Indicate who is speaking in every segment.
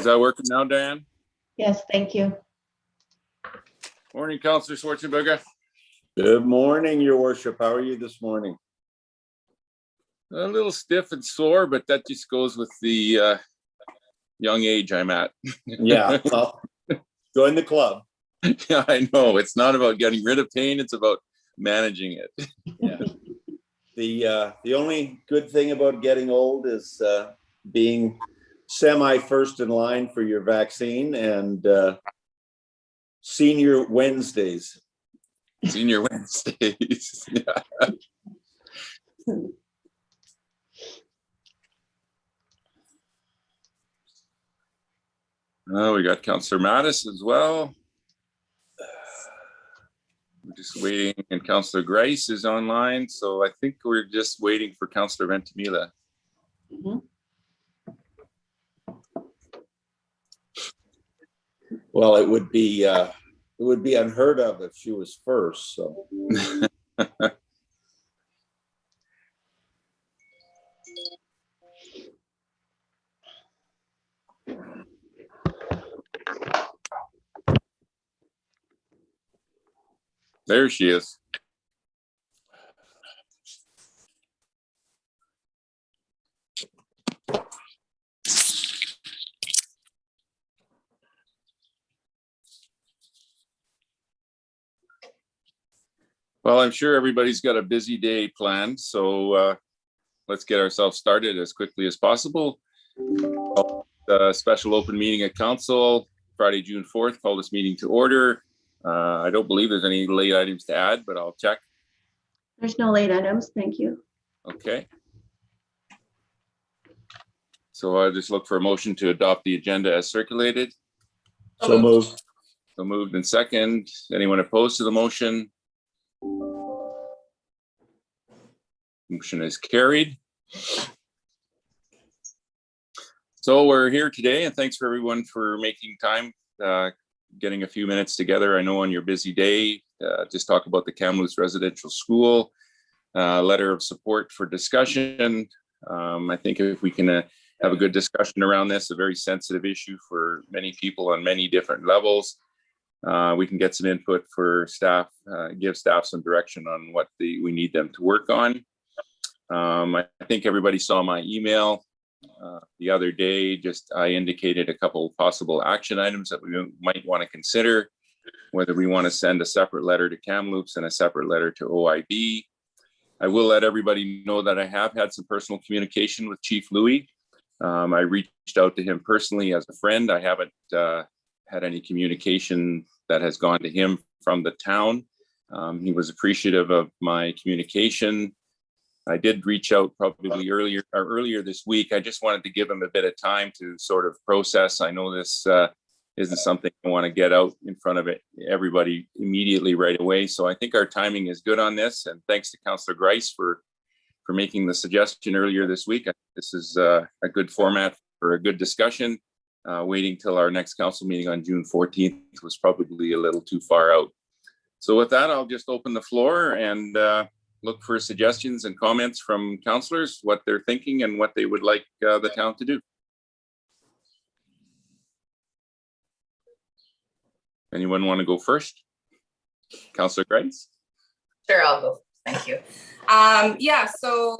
Speaker 1: Is that working now, Diane?
Speaker 2: Yes, thank you.
Speaker 1: Morning, Councillor Schwarzenberger.
Speaker 3: Good morning, Your Worship. How are you this morning?
Speaker 1: A little stiff and sore, but that just goes with the young age I'm at.
Speaker 3: Yeah, well, join the club.
Speaker 1: Yeah, I know. It's not about getting rid of pain. It's about managing it.
Speaker 3: Yeah. The only good thing about getting old is being semi-first in line for your vaccine and senior Wednesdays.
Speaker 1: Senior Wednesdays. Yeah. Oh, we got Councillor Mattis as well. We're just waiting, and Councillor Grice is online, so I think we're just waiting for Councillor Ventimiglia.
Speaker 3: Well, it would be unheard of if she was first. So.
Speaker 1: There she is. Well, I'm sure everybody's got a busy day planned, so let's get ourselves started as quickly as possible. The special open meeting at council, Friday, June 4th, call this meeting to order. I don't believe there's any late items to add, but I'll check.
Speaker 2: There's no late items, thank you.
Speaker 1: Okay. So I'll just look for a motion to adopt the agenda as circulated.
Speaker 3: So moved.
Speaker 1: So moved and second. Anyone opposed to the motion? Motion is carried. So we're here today, and thanks for everyone for making time, getting a few minutes together. I know on your busy day, just talk about the Kamloops Residential School, letter of support for discussion. I think if we can have a good discussion around this, a very sensitive issue for many people on many different levels, we can get some input for staff, give staff some direction on what we need them to work on. I think everybody saw my email the other day. Just I indicated a couple of possible action items that we might want to consider, whether we want to send a separate letter to Kamloops and a separate letter to OIB. I will let everybody know that I have had some personal communication with Chief Louis. I reached out to him personally as a friend. I haven't had any communication that has gone to him from the town. He was appreciative of my communication. I did reach out probably earlier this week. I just wanted to give him a bit of time to sort of process. I know this isn't something I want to get out in front of everybody immediately right away. So I think our timing is good on this. And thanks to Councillor Grice for making the suggestion earlier this week. This is a good format for a good discussion. Waiting till our next council meeting on June 14th was probably a little too far out. So with that, I'll just open the floor and look for suggestions and comments from councillors, what they're thinking and what they would like the town to do. Anyone want to go first? Councillor Grice?
Speaker 4: Sure, I'll go. Thank you. Yeah, so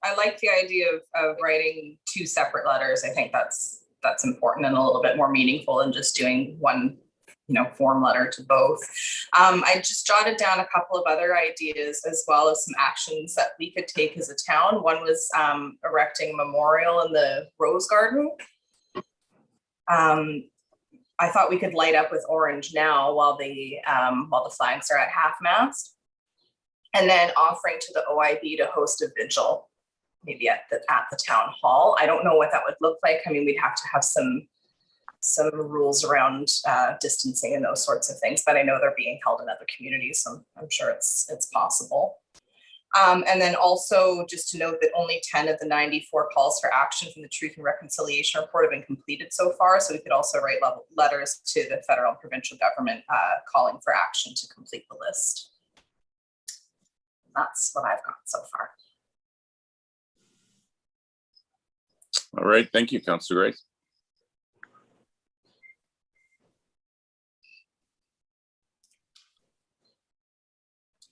Speaker 4: I like the idea of writing two separate letters. I think that's important and a little bit more meaningful than just doing one, form letter to both. I just jotted down a couple of other ideas as well as some actions that we could take as a town. One was erecting a memorial in the Rose Garden. I thought we could light up with orange now while the flags are at half-mast, and then offering to the OIB to host a vigil, maybe at the town hall. I don't know what that would look like. I mean, we'd have to have some rules around distancing and those sorts of things, but I know they're being held in other communities, so I'm sure it's possible. And then also just to note that only 10 of the 94 calls for action from the Truth and Reconciliation Report have been completed so far. So we could also write letters to the federal and provincial government calling for action to complete the list. That's what I've got so far.
Speaker 1: All right, thank you, Councillor Grice.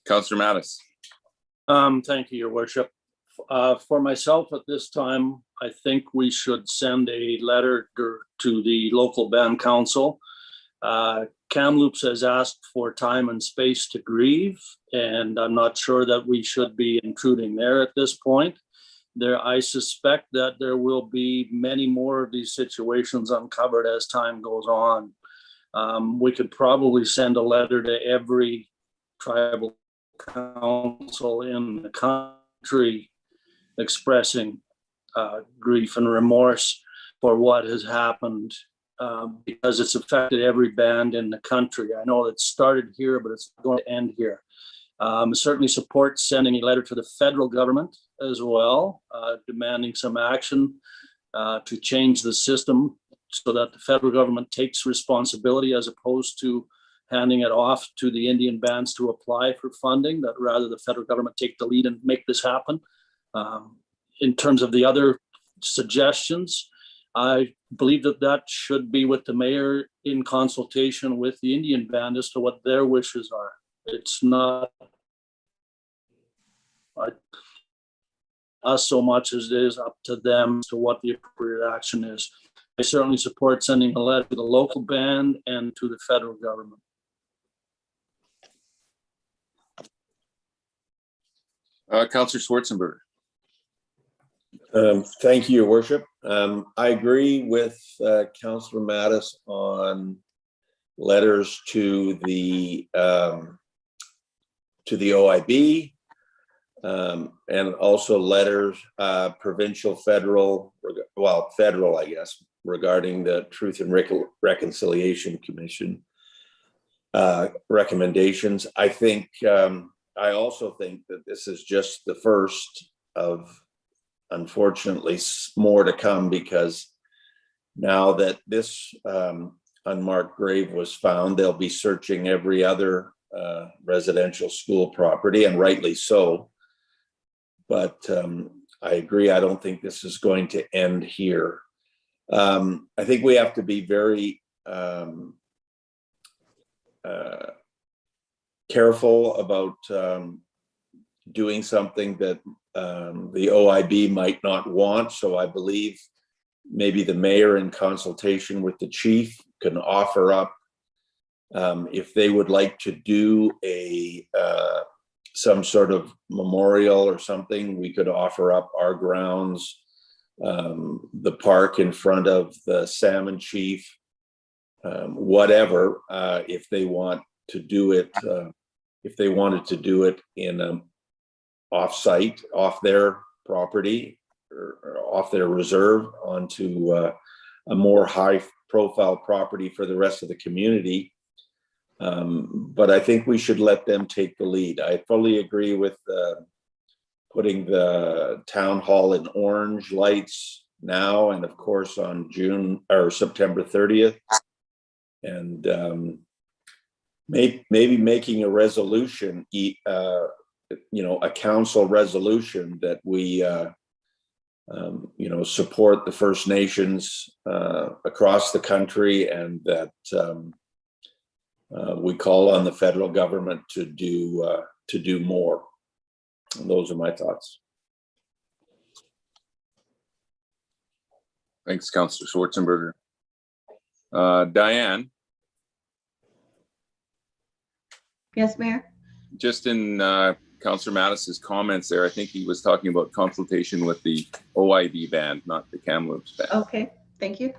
Speaker 1: Councillor Mattis.
Speaker 5: Thank you, Your Worship. For myself at this time, I think we should send a letter to the local band council. Kamloops has asked for time and space to grieve, and I'm not sure that we should be intruding there at this point. I suspect that there will be many more of these situations uncovered as time goes on. We could probably send a letter to every tribal council in the country expressing grief and remorse for what has happened, because it's affected every band in the country. I know it started here, but it's going to end here. Certainly support sending a letter to the federal government as well, demanding some action to change the system so that the federal government takes responsibility as opposed to handing it off to the Indian bands to apply for funding, that rather the federal government take the lead and make this happen. In terms of the other suggestions, I believe that should be with the mayor in consultation with the Indian band as to what their wishes are. It's not us so much as it is up to them as to what the appropriate action is. I certainly support sending a letter to the local band and to the federal government.
Speaker 1: Councillor Schwarzenberg.
Speaker 3: Thank you, Your Worship. I agree with Councillor Mattis on letters to the OIB, and also letters, provincial, federal, I guess, regarding the Truth and Reconciliation Commission recommendations. I also think that this is just the first of, unfortunately, more to come, because now that this unmarked grave was found, they'll be searching every other residential school property, and rightly so. But I agree, I don't think this is going to end here. I think we have to be very careful about doing something that the OIB might not want. So I believe maybe the mayor, in consultation with the chief, can offer up, if they would like to do some sort of memorial or something, we could offer up our grounds, the park in front of the Salmon Chief, whatever, if they want to do it, if they wanted to do it in off-site, off their property, or off their reserve, onto a more high-profile property for the rest of the community. But I think we should let them take the lead. I fully agree with putting the town hall in orange lights now, and of course on September 30th, and maybe making a resolution, a council resolution that we support the First Nations across the country, and that we call on the federal government to do more. And those are my thoughts.
Speaker 1: Thanks, Councillor Schwarzenberger. Diane.
Speaker 2: Yes, Mayor?
Speaker 1: Just in Councillor Mattis's comments there, I think he was talking about consultation with the OIB band, not the Kamloops band.
Speaker 2: Okay, thank you.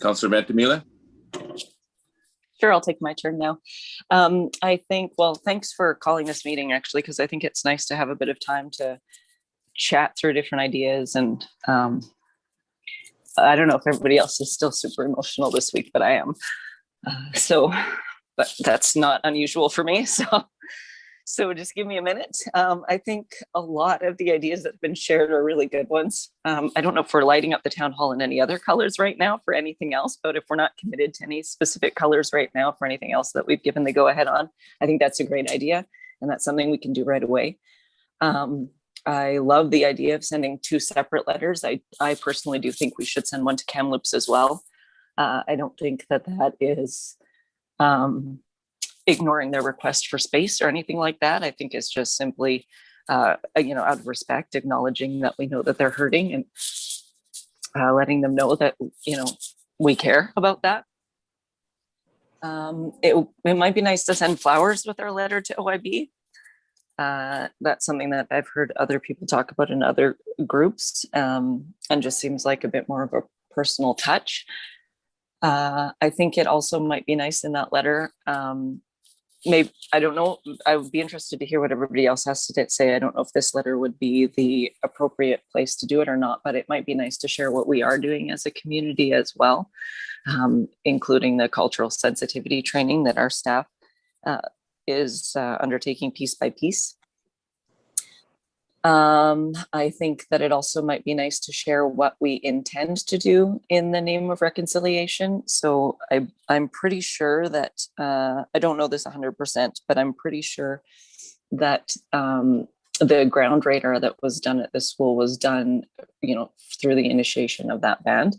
Speaker 1: Councillor Ventimiglia.
Speaker 6: Sure, I'll take my turn now. I think, well, thanks for calling this meeting, actually, because I think it's nice to have a bit of time to chat through different ideas. And I don't know if everybody else is still super emotional this week, but I am. But that's not unusual for me. So just give me a minute. I think a lot of the ideas that have been shared are really good ones. I don't know if we're lighting up the town hall in any other colors right now for anything else, but if we're not committed to any specific colors right now for anything else that we've given the go ahead on, I think that's a great idea. And that's something we can do right away. I love the idea of sending two separate letters. I personally do think we should send one to Kamloops as well. I don't think that is ignoring their request for space or anything like that. I think it's just simply, out of respect, acknowledging that we know that they're hurting and letting them know that, we care about that. It might be nice to send flowers with our letter to OIB. That's something that I've heard other people talk about in other groups, and just seems like a bit more of a personal touch. I think it also might be nice in that letter. Maybe, I don't know, I would be interested to hear what everybody else has to say. I don't know if this letter would be the appropriate place to do it or not, but it might be nice to share what we are doing as a community as well, including the cultural sensitivity training that our staff is undertaking piece by piece. I think that it also might be nice to share what we intend to do in the name of reconciliation. So I'm pretty sure that, I don't know this 100%, but I'm pretty sure that the ground radar that was done at the school was done, through the initiation of that band.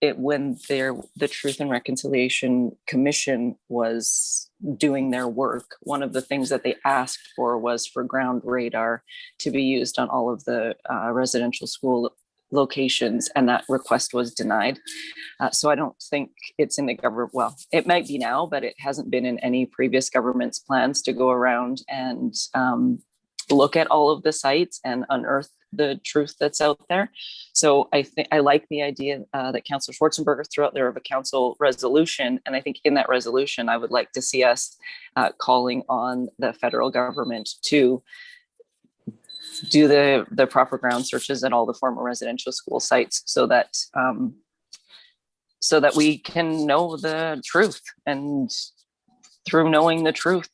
Speaker 6: When the Truth and Reconciliation Commission was doing their work, one of the things that they asked for was for ground radar to be used on all of the residential school locations, and that request was denied. So I don't think it's in the government, well, it might be now, but it hasn't been in any previous government's plans to go around and look at all of the sites and unearth the truth that's out there. So I think I like the idea that Councillor Schwarzenberger threw out there of a council resolution. And I think in that resolution, I would like to see us calling on the federal government to do the proper ground searches at all the former residential school sites so that we can know the truth. And through knowing the truth,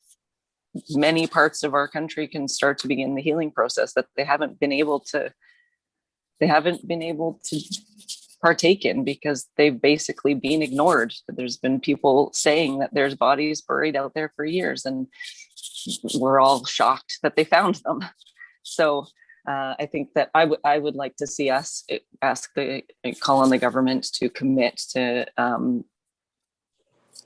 Speaker 6: many parts of our country can start to begin the healing process that they haven't been able to partake in because they've basically been ignored. There's been people saying that there's bodies buried out there for years, and we're all shocked that they found them. So I think that I would like to see us call on the government to commit to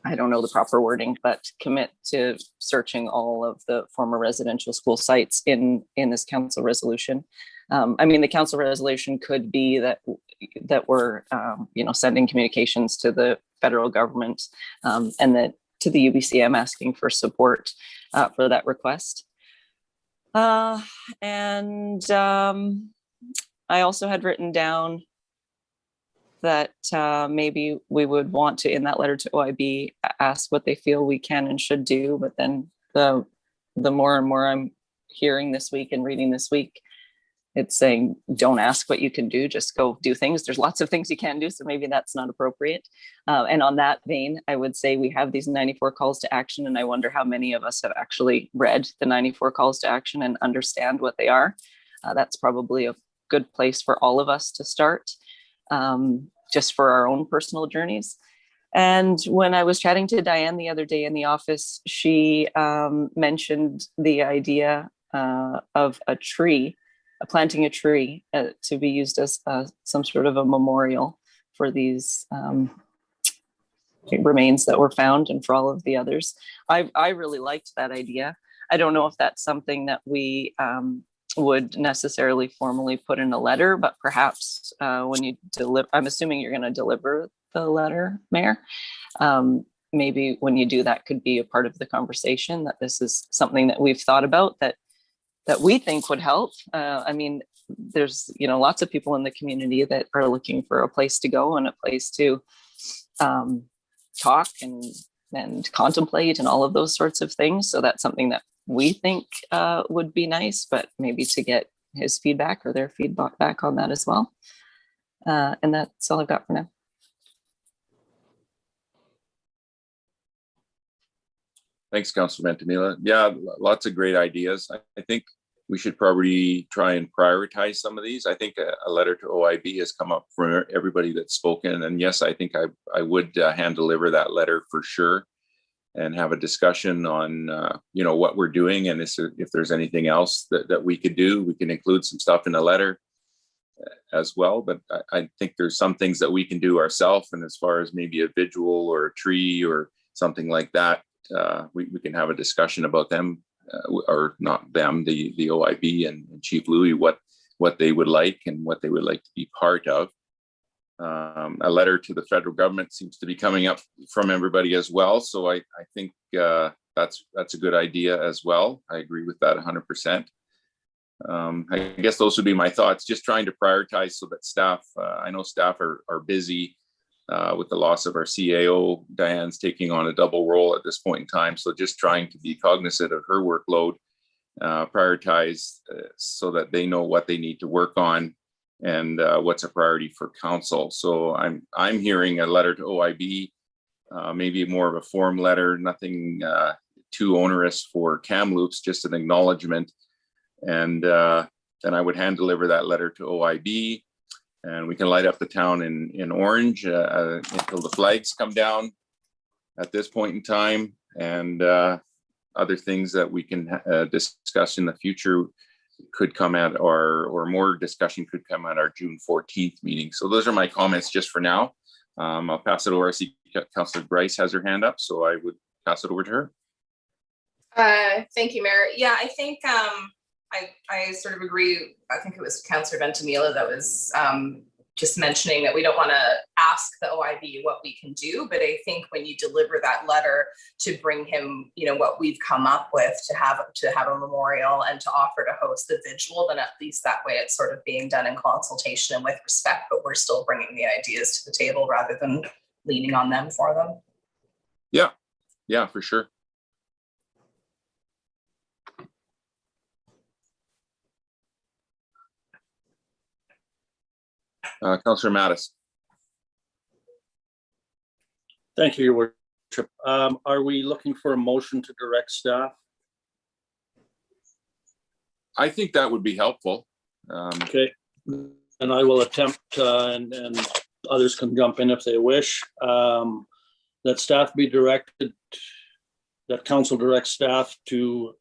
Speaker 6: I don't know the proper wording, but commit to searching all of the former residential school sites in this council resolution. The council resolution could be that we're sending communications to the federal government and that to the UBCM asking for support for that request. And I also had written down that maybe we would want to, in that letter to OIB, ask what they feel we can and should do. But then the more and more I'm hearing this week and reading this week, it's saying, don't ask what you can do, just go do things. There's lots of things you can do, so maybe that's not appropriate. And on that vein, I would say we have these 94 calls to action, and I wonder how many of us have actually read the 94 calls to action and understand what they are. That's probably a good place for all of us to start. Just for our own personal journeys. And when I was chatting to Diane the other day in the office, she mentioned the idea of planting a tree to be used as some sort of a memorial for these remains that were found and for all of the others. I really liked that idea. I don't know if that's something that we would necessarily formally put in a letter, but perhaps when you deliver, I'm assuming you're going to deliver the letter, Mayor. Maybe when you do that could be a part of the conversation, that this is something that we've thought about that we think would help. There's lots of people in the community that are looking for a place to go and a place to talk and contemplate and all of those sorts of things. So that's something that we think would be nice, but maybe to get his feedback or their feedback back on that as well. And that's all I've got for now.
Speaker 1: Thanks, Councilor Ventimiglia. Yeah, lots of great ideas. I think we should probably try and prioritize some of these. I think a letter to OIB has come up for everybody that's spoken. And yes, I think I would hand deliver that letter for sure and have a discussion on, what we're doing. And if there's anything else that we could do, we can include some stuff in the letter as well. But I think there's some things that we can do ourselves. And as far as maybe a vigil or a tree or something like that, we can have a discussion about them, or not them, the OIB and Chief Louis, what they would like and what they would like to be part of. A letter to the federal government seems to be coming up from everybody as well. So I think that's a good idea as well. I agree with that 100%. I guess those would be my thoughts, just trying to prioritize so that staff, I know staff are busy with the loss of our CAO. Diane's taking on a double role at this point in time. So just trying to be cognizant of her workload, prioritize so that they know what they need to work on and what's a priority for council. So I'm hearing a letter to OIB, maybe more of a form letter, nothing too onerous for Kamloops, just an acknowledgement. And then I would hand deliver that letter to OIB, and we can light up the town in orange until the flags come down at this point in time. And other things that we can discuss in the future could come at or more discussion could come at our June 14th meeting. So those are my comments just for now. I'll pass it over. I see Councillor Bryce has her hand up, so I would pass it over to her.
Speaker 4: Thank you, Mayor. Yeah, I think I sort of agree. I think it was Councillor Ventimiglia that was just mentioning that we don't want to ask the OIB what we can do, but I think when you deliver that letter to bring him, what we've come up with to have a memorial and to offer to host the vigil, then at least that way it's sort of being done in consultation and with respect, but we're still bringing the ideas to the table rather than leaning on them for them.
Speaker 1: Yeah, for sure. Councillor Mattis.
Speaker 5: Thank you, Your Worship. Are we looking for a motion to direct staff?
Speaker 1: I think that would be helpful.
Speaker 5: Okay, and I will attempt, and others can jump in if they wish, that staff be directed, that council directs staff to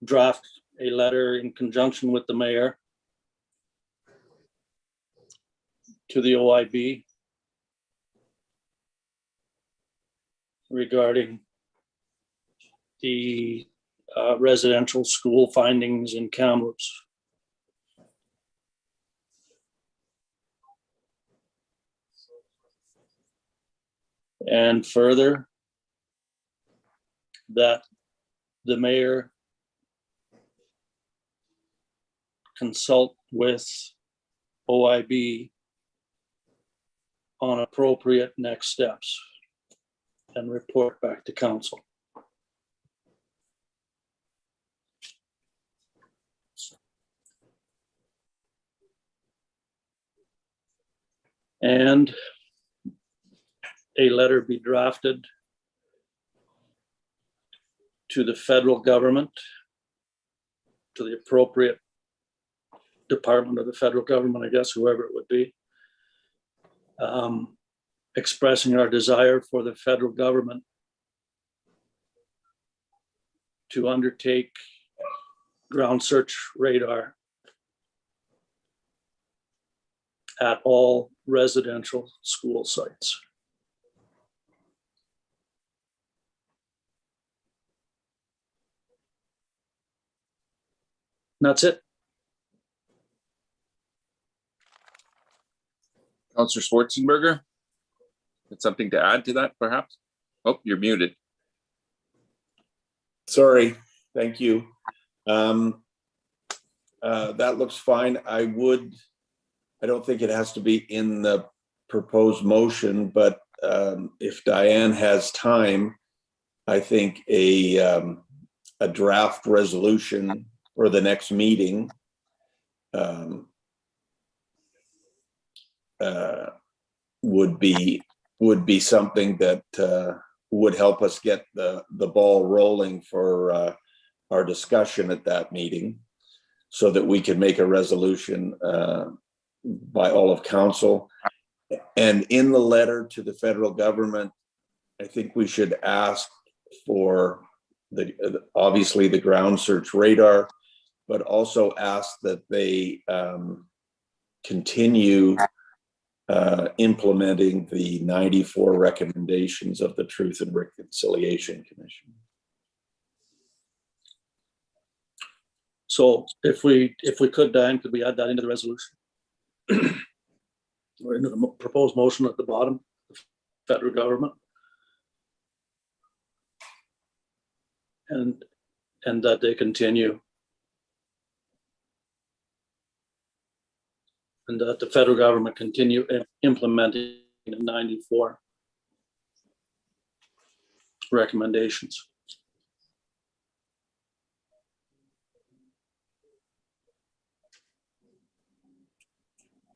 Speaker 5: draft a letter in conjunction with the mayor to the OIB regarding the residential school findings in Kamloops. And further, that the mayor consult with OIB on appropriate next steps and report back to council. And a letter be drafted to the federal government, to the appropriate department of the federal government, I guess, whoever it would be, expressing our desire for the federal government to undertake ground search radar at all residential school sites. And that's it.
Speaker 1: Councillor Schwarzenberger, got something to add to that, perhaps? Oh, you're muted.
Speaker 3: Sorry, thank you. That looks fine. I don't think it has to be in the proposed motion, but if Diane has time, I think a draft resolution for the next meeting would be something that would help us get the ball rolling for our discussion at that meeting, so that we can make a resolution by all of council. And in the letter to the federal government, I think we should ask for obviously the ground search radar, but also ask that they continue implementing the 94 recommendations of the Truth and Reconciliation Commission.
Speaker 5: So if we could, Dan, could we add that into the resolution? Or into the proposed motion at the bottom, the federal government? And that they continue. And that the federal government continue implementing the 94 recommendations.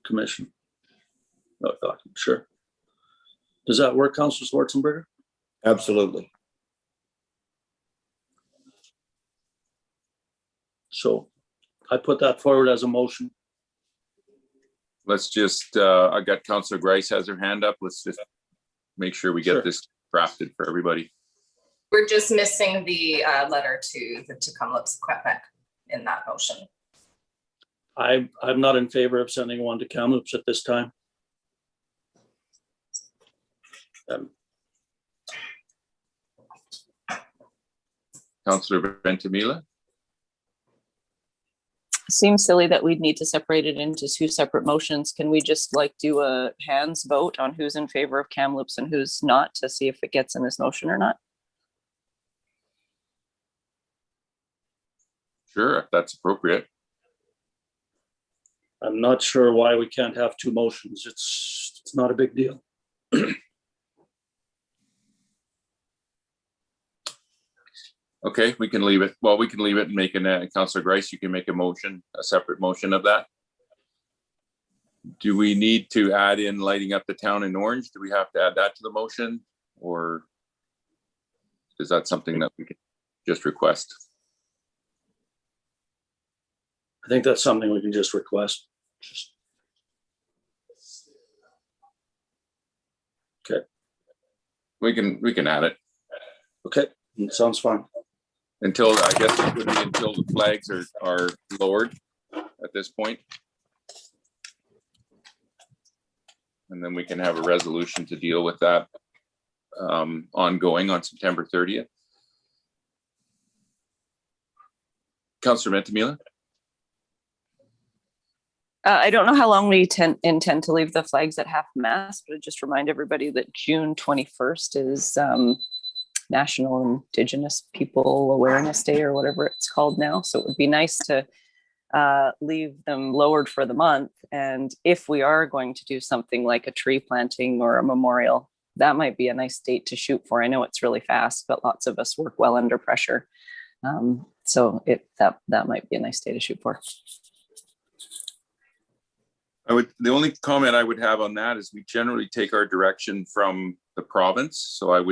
Speaker 5: Commission. Sure. Does that work, Councillor Schwarzenberger?
Speaker 3: Absolutely.
Speaker 5: So I put that forward as a motion.
Speaker 1: Let's just, I got Councillor Grice has her hand up. Let's just make sure we get
Speaker 5: Sure.
Speaker 1: this crafted for everybody.
Speaker 4: We're just missing the letter to the Tk'emlúps Quebec in that motion.
Speaker 5: I'm not in favor of sending one to Kamloops at this time.
Speaker 1: Councillor Ventimiglia?
Speaker 6: Seems silly that we'd need to separate it into two separate motions. Can we just like do a hands vote on who's in favor of Kamloops and who's not to see if it gets in this motion or not?
Speaker 1: Sure, if that's appropriate.
Speaker 5: I'm not sure why we can't have two motions. It's not a big deal.
Speaker 1: Okay, we can leave it. Well, we can leave it and make a, Councillor Grice, you can make a motion, a separate motion of that. Do we need to add in lighting up the town in orange? Do we have to add that to the motion? Or is that something that we can just request?
Speaker 5: I think that's something we can just request. Okay.
Speaker 1: We can add it
Speaker 5: Okay, sounds fine.
Speaker 1: until, I guess it would be until the flags are lowered at this point. And then we can have a resolution to deal with that ongoing on September 30th. Councillor Ventimiglia?
Speaker 6: I don't know how long we intend to leave the flags at half mast, but just remind everybody that June 21st is National Indigenous People Awareness Day or whatever it's called now. So it would be nice to leave them lowered for the month. And if we are going to do something like a tree planting or a memorial, that might be a nice date to shoot for. I know it's really fast, but lots of us work well under pressure. So that might be a nice day to shoot for.
Speaker 1: The only comment I would have on that is we generally take our direction from the province. So I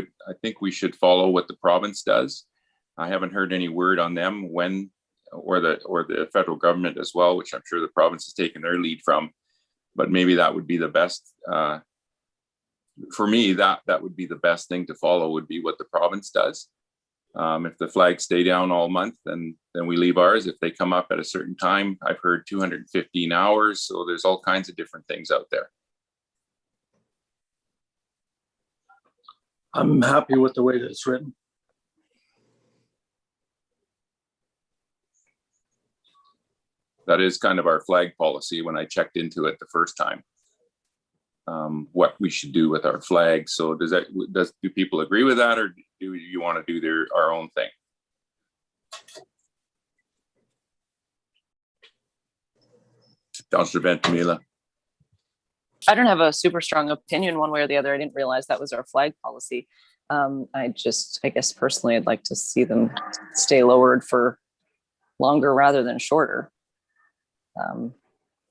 Speaker 1: think we should follow what the province does. I haven't heard any word on them when, or the federal government as well, which I'm sure the province has taken their lead from, but maybe that would be the best, for me, that would be the best thing to follow, would be what the province does. If the flags stay down all month, then we leave ours. If they come up at a certain time, I've heard 215 hours. So there's all kinds of different things out there.
Speaker 5: I'm happy with the way that it's written.
Speaker 1: That is kind of our flag policy when I checked into it the first time. What we should do with our flags. So do people agree with that, or do you want to do our own thing? Councillor Ventimiglia.
Speaker 6: I don't have a super strong opinion one way or the other. I didn't realize that was our flag policy. I guess personally, I'd like to see them stay lowered for longer rather than shorter.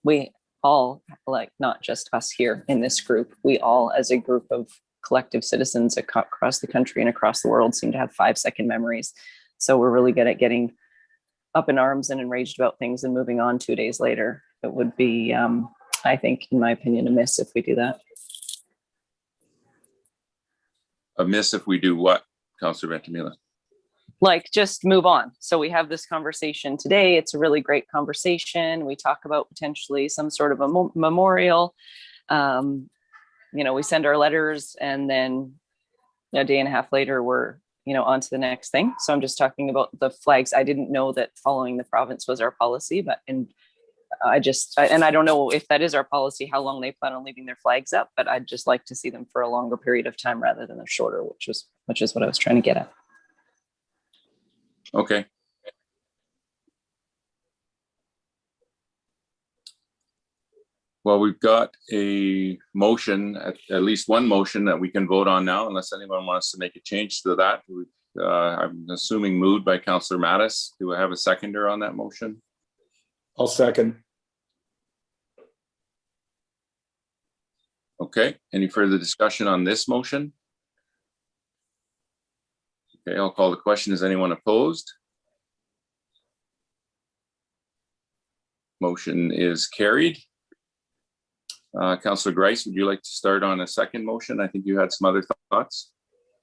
Speaker 6: We all, like, not just us here in this group, we all as a group of collective citizens across the country and across the world seem to have 5-second memories. So we're really good at getting up in arms and enraged about things and moving on 2 days later. It would be, I think, in my opinion, a miss if we do that.
Speaker 1: A miss if we do what, Councillor Ventimiglia?
Speaker 6: Like, just move on. So we have this conversation today. It's a really great conversation. We talk about potentially some sort of a memorial. We send our letters and then a day and a half later, we're, on to the next thing. So I'm just talking about the flags. I didn't know that following the province was our policy, and I don't know if that is our policy, how long they plan on leaving their flags up, but I'd just like to see them for a longer period of time rather than a shorter, which is what I was trying to get at.
Speaker 1: Okay. Well, we've got a motion, at least one motion that we can vote on now, unless anyone wants to make a change to that. I'm assuming moved by Councillor Mattis. Do I have a seconder on that motion?
Speaker 3: I'll second.
Speaker 1: Okay, any further discussion on this motion? Okay, I'll call the question. Is anyone opposed? Motion is carried. Councillor Grice, would you like to start on a second motion? I think you had some other thoughts.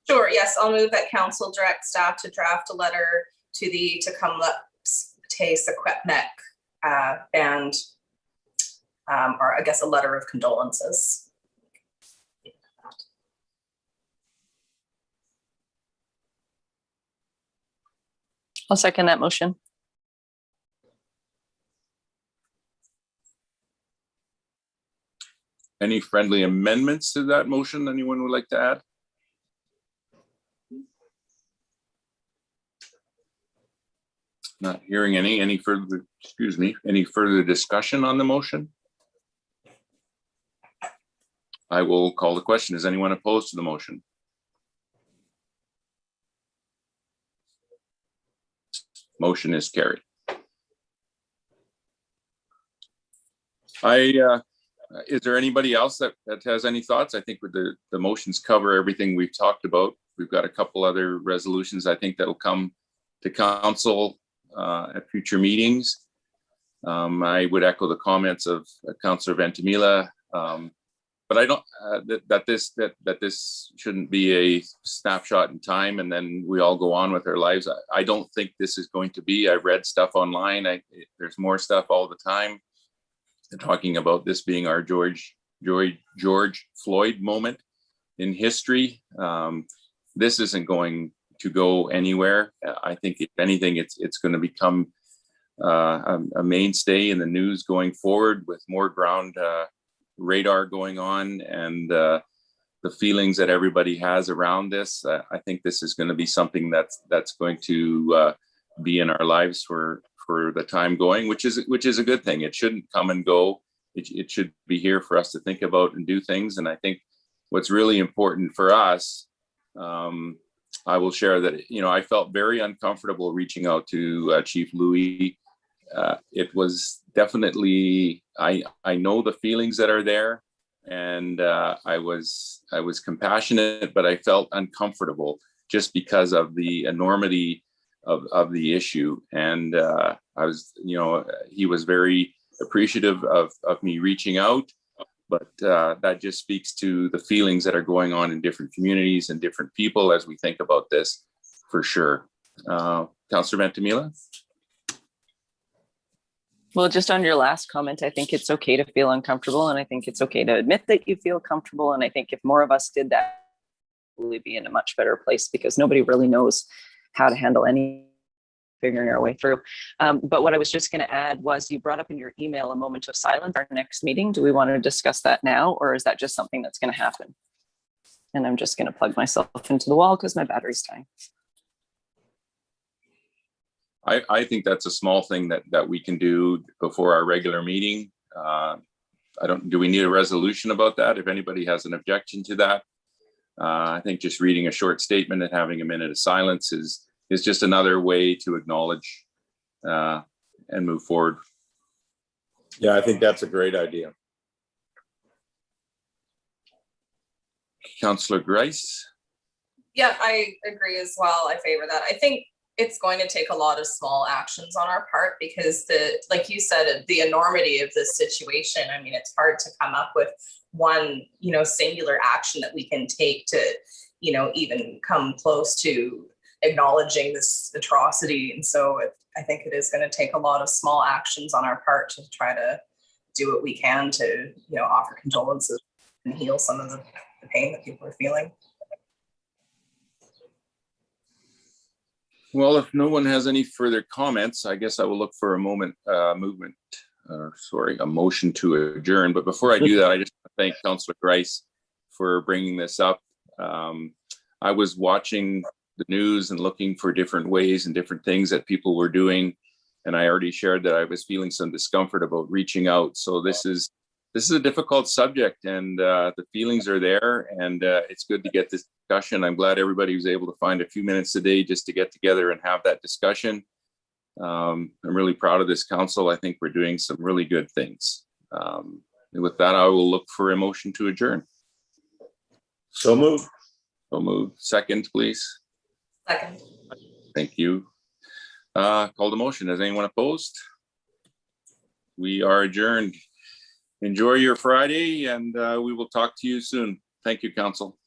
Speaker 4: Sure, yes, I'll move that council direct staff to draft a letter to the Tecumseh Secwepemc band, or I guess a letter of condolences.
Speaker 6: I'll second that motion.
Speaker 1: Any friendly amendments to that motion anyone would like to add? Not hearing any further discussion on the motion? I will call the question. Is anyone opposed to the motion? Motion is carried. Is there anybody else that has any thoughts? I think with the motions cover everything we've talked about. We've got a couple other resolutions I think that'll come to council at future meetings. I would echo the comments of Councillor Ventimiglia, but I don't that this shouldn't be a snapshot in time and then we all go on with our lives. I don't think this is going to be. I read stuff online. There's more stuff all the time. They're talking about this being our George Floyd moment in history. This isn't going to go anywhere. I think if anything, it's going to become a mainstay in the news going forward with more ground radar going on and the feelings that everybody has around this. I think this is going to be something that's going to be in our lives for the time going, which is a good thing. It shouldn't come and go. It should be here for us to think about and do things. And I think what's really important for us, I will share that, I felt very uncomfortable reaching out to Chief Louis. It was definitely, I know the feelings that are there, and I was compassionate, but I felt uncomfortable just because of the enormity of the issue. And he was very appreciative of me reaching out, but that just speaks to the feelings that are going on in different communities and different people as we think about this, for sure. Councillor Ventimiglia?
Speaker 6: Well, just on your last comment, I think it's okay to feel uncomfortable, and I think it's okay to admit that you feel comfortable. And I think if more of us did that, we'd be in a much better place, because nobody really knows how to handle figuring our way through. But what I was just going to add was, you brought up in your email a moment of silence, our next meeting. Do we want to discuss that now, or is that just something that's going to happen? And I'm just going to plug myself into the wall because my battery's dying.
Speaker 1: I think that's a small thing that we can do before our regular meeting. Do we need a resolution about that? If anybody has an objection to that, I think just reading a short statement and having a minute of silence is just another way to acknowledge and move forward.
Speaker 3: Yeah, I think that's a great idea.
Speaker 1: Councillor Grice?
Speaker 4: Yeah, I agree as well. I favor that. I think it's going to take a lot of small actions on our part, because like you said, the enormity of this situation. I mean, it's hard to come up with one, singular action that we can take to, even come close to acknowledging this atrocity. And so I think it is going to take a lot of small actions on our part to try do what we can to, offer condolences and heal some of the pain that people are feeling.
Speaker 1: Well, if no one has any further comments, I guess I will look for a motion to adjourn. But before I do that, I just want to thank Councillor Grice for bringing this up. I was watching the news and looking for different ways and different things that people were doing. And I already shared that I was feeling some discomfort about reaching out. So this is a difficult subject, and the feelings are there, and it's good to get this discussion. I'm glad everybody was able to find a few minutes today just to get together and have that discussion. I'm really proud of this council. I think we're doing some really good things. And with that, I will look for a motion to adjourn.
Speaker 3: So moved.
Speaker 1: So moved. Second, please.
Speaker 4: Second.
Speaker 1: Thank you. Call the motion. Is anyone opposed? We are adjourned. Enjoy your Friday, and we will talk to you soon. Thank you, council.